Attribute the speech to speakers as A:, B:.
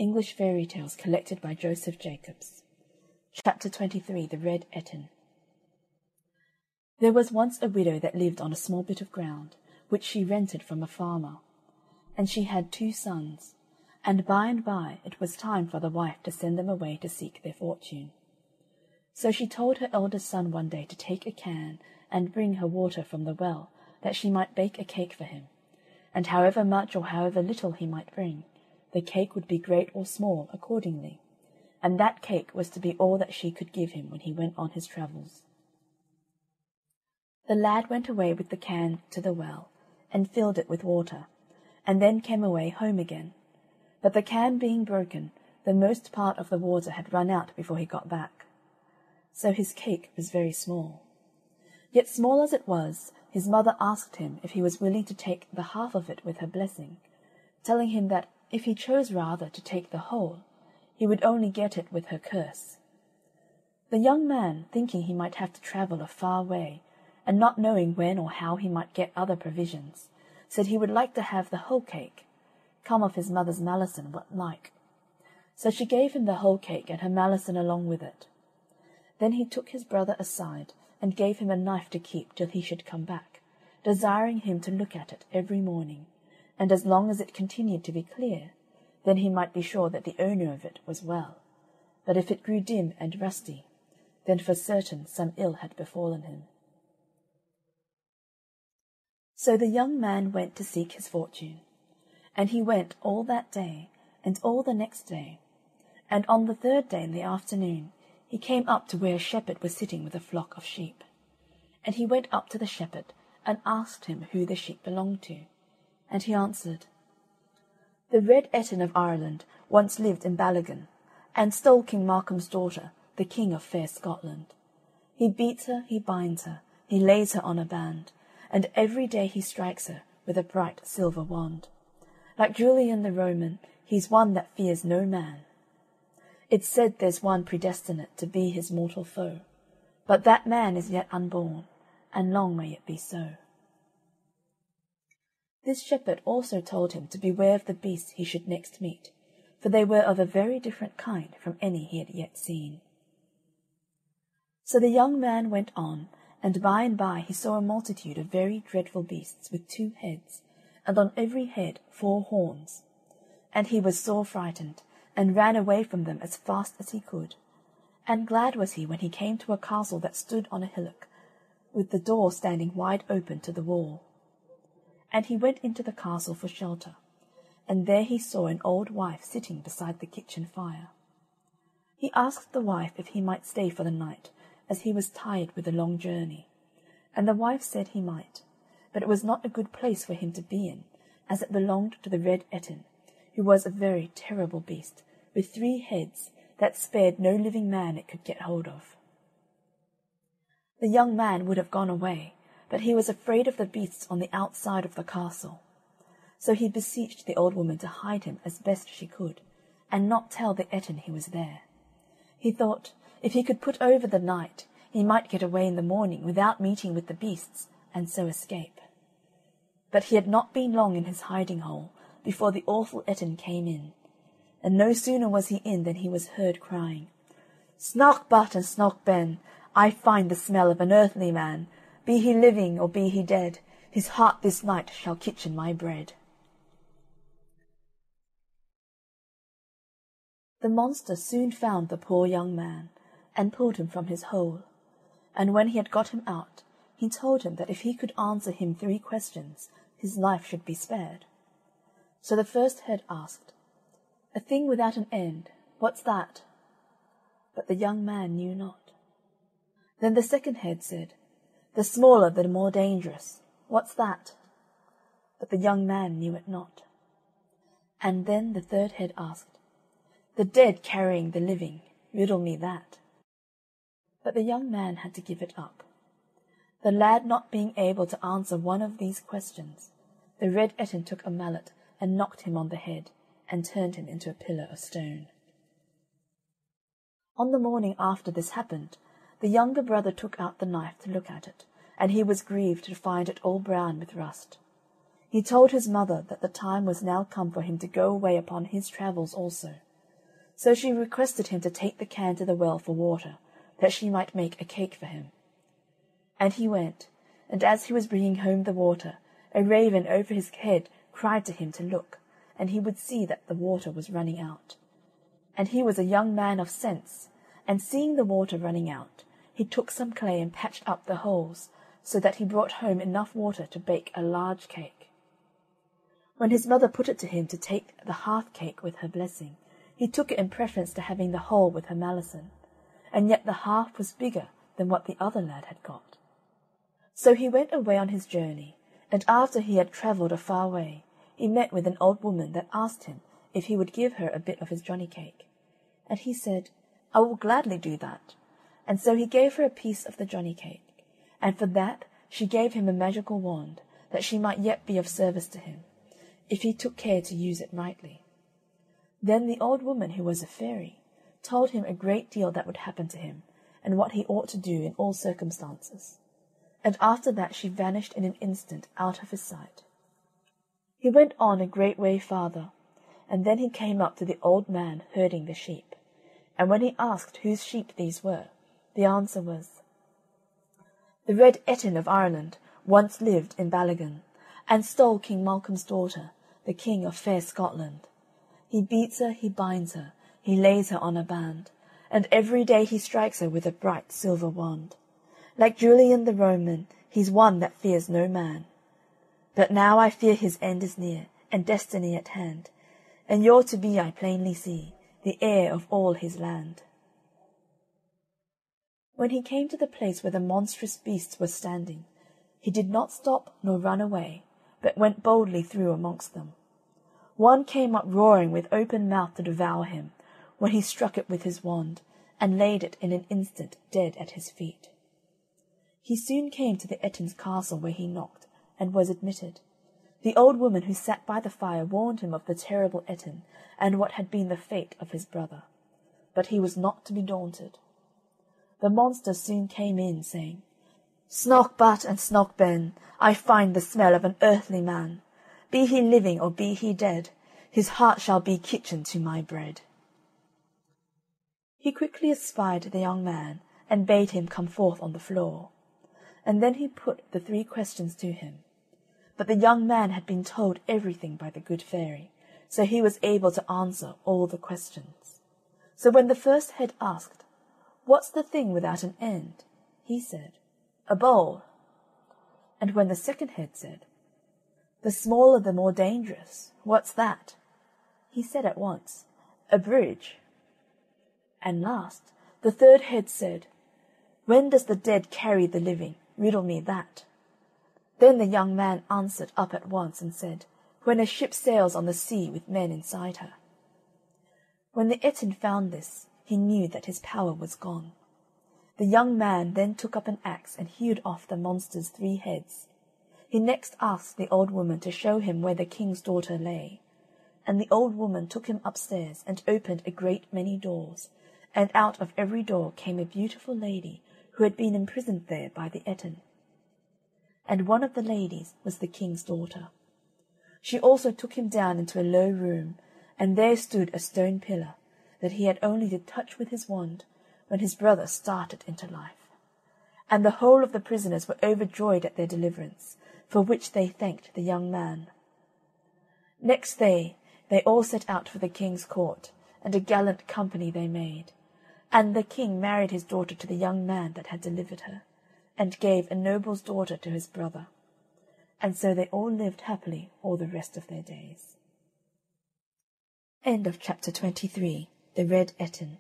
A: English Fairy Tales collected by Joseph Jacobs. Chapter 23. The Red Ettin. There was once a widow that lived on a small bit of ground, which she rented from a farmer, and she had 2 sons, and by it was time for the wife to send them away to seek their fortune. So she told her eldest son one day to take a can and bring her water from the well, that she might bake a cake for him, and however much or however little he might bring, the cake would be great or small accordingly, and that cake was to be all that she could give him when he went on his travels. The lad went away with the can to the well, and filled it with water, and then came away home again. But the can being broken, the most part of the water had run out before he got back. So his cake was very small. Yet small as it was, his mother asked him if he was willing to take the half of it with her blessing, telling him that if he chose rather to take the whole, he would only get it with her curse. The young man, thinking he might have to travel a far way, and not knowing when or how he might get other provisions, said he would like to have the whole cake, come of his mother's malison what like. So she gave him the whole cake and her malison along with it. Then he took his brother aside, and gave him a knife to keep till he should come back, desiring him to look at it every morning, and as long as it continued to be clear, then he might be sure that the owner of it was well, but if it grew dim and rusty, then for certain some ill had befallen him. So the young man went to seek his fortune, and he went all that day, and all the next day, and on the 3rd day in the afternoon he came up to where a shepherd was sitting with a flock of sheep, and he went up to the shepherd, and asked him who the sheep belonged to, and he answered, "The Red Ettin of Ireland once lived in Ballaghan, and stole King Markham's daughter, the King of fair Scotland. He beats her, he binds her, he lays her on a band, and every day he strikes her with a bright silver wand. Like Julian the Roman, he's one that fears no man. It's said there's one predestinate to be his mortal foe, but that man is yet unborn, and long may it be so." This shepherd also told him to beware of the beasts he should next meet, for they were of a very different kind from any he had yet seen. So the young man went on, and by he saw a multitude of very dreadful beasts with 2 heads, and on every head 4 horns. And he was sore frightened, and ran away from them as fast as he could. And glad was he when he came to a castle that stood on a hillock, with the door standing wide open to the wall. And he went into the castle for shelter, and there he saw an old wife sitting beside the kitchen fire. He asked the wife if he might stay for the night, as he was tired with a long journey, and the wife said he might, but it was not a good place for him to be in, as it belonged to the Red Ettin, who was a very terrible beast, with 3 heads, that spared no living man it could get hold of. The young man would have gone away, but he was afraid of the beasts on the outside of the castle. So he beseeched the old woman to hide him as best she could, and not tell the Ettin he was there. He thought, if he could put over the night, he might get away in the morning without meeting with the beasts, and so escape. But he had not been long in his hiding-hole before the awful Ettin came in, and no sooner was he in than he was heard crying, "Snock but and Snock ben, I find the smell of an earthly man. Be he living or be he dead, his heart this night shall kitchen my bread." The monster soon found the poor young man, and pulled him from his hole, and when he had got him out, he told him that if he could answer him 3 questions, his life should be spared. So the first head asked, "A thing without an end, what's that?" But the young man knew not. Then the second head said, "The smaller the more dangerous, what's that?" But the young man knew it not. And then the third head asked, "The dead carrying the living, riddle me that." But the young man had to give it up. The lad not being able to answer one of these questions, the Red Ettin took a mallet and knocked him on the head, and turned him into a pillar of stone. On the morning after this happened, the younger brother took out the knife to look at it, and he was grieved to find it all brown with rust. He told his mother that the time was now come for him to go away upon his travels also, So she requested him to take the can to the well for water, that she might make a cake for him. And he went, and as he was bringing home the water, a raven over his head cried to him to look, and he would see that the water was running out. And he was a young man of sense, and seeing the water running out, he took some clay and patched up the holes, so that he brought home enough water to bake a large cake. When his mother put it to him to take the half cake with her blessing, he took it in preference to having the whole with her malison, and yet the half was bigger than what the other lad had got. So he went away on his journey, and after he had travelled a far way, he met with an old woman that asked him if he would give her a bit of his johnny cake. And he said, "I will gladly do that." And so he gave her a piece of the johnny cake, and for that she gave him a magical wand, that she might yet be of service to him, if he took care to use it rightly. Then the old woman, who was a fairy, told him a great deal that would happen to him, and what he ought to do in all circumstances. And after that she vanished in an instant out of his sight. He went on a great way farther, and then he came up to the old man herding the sheep. And when he asked whose sheep these were, the answer was, "The Red Ettin of Ireland once lived in Ballaghan, and stole King Malcolm's daughter, the King of fair Scotland. He beats her, he binds her, he lays her on a band, and every day he strikes her with a bright silver wand. Like Julian the Roman, he's one that fears no man. But now I fear his end is near, and destiny at hand, and you're to be, I plainly see, the heir of all his land." When he came to the place where the monstrous beasts were standing, he did not stop nor run away, but went boldly through amongst them. One came up roaring with open mouth to devour him, when he struck it with his wand, and laid it in an instant dead at his feet. He soon came to the Ettin's castle, where he knocked, and was admitted. The old woman who sat by the fire warned him of the terrible Ettin, and what had been the fate of his brother. But he was not to be daunted. The monster soon came in, saying, "Snouk Bat and Snouk Ben, I find the smell of an earthly man. Be he living or be he dead, his heart shall be kitchen to my bread." He quickly espied the young man, and bade him come forth on the floor. And then he put the 3 questions to him. But the young man had been told everything by the good fairy, so he was able to answer all the questions. So when the first head asked, "What's the thing without an end?" he said, "A bowl." And when the second head said, "The smaller the more dangerous, what's that?" he said at once, "A bridge." And last, the third head said, "When does the dead carry the living? Riddle me that." Then the young man answered up at once and said, "When a ship sails on the sea with men inside her." When the Ettin found this, he knew that his power was gone. The young man then took up an axe and hewed off the monster's 3 heads. He next asked the old woman to show him where the king's daughter lay, and the old woman took him upstairs and opened a great many doors, and out of every door came a beautiful lady who had been imprisoned there by the Ettin. And one of the ladies was the king's daughter. She also took him down into a low room, and there stood a stone pillar, that he had only to touch with his wand, when his brother started into life. And the whole of the prisoners were overjoyed at their deliverance, for which they thanked the young man. Next day they all set out for the king's court, and a gallant company they made. And the king married his daughter to the young man that had delivered her, and gave a noble's daughter to his brother. And so they all lived happily all the rest of their days. End of chapter 23. The Red Ettin.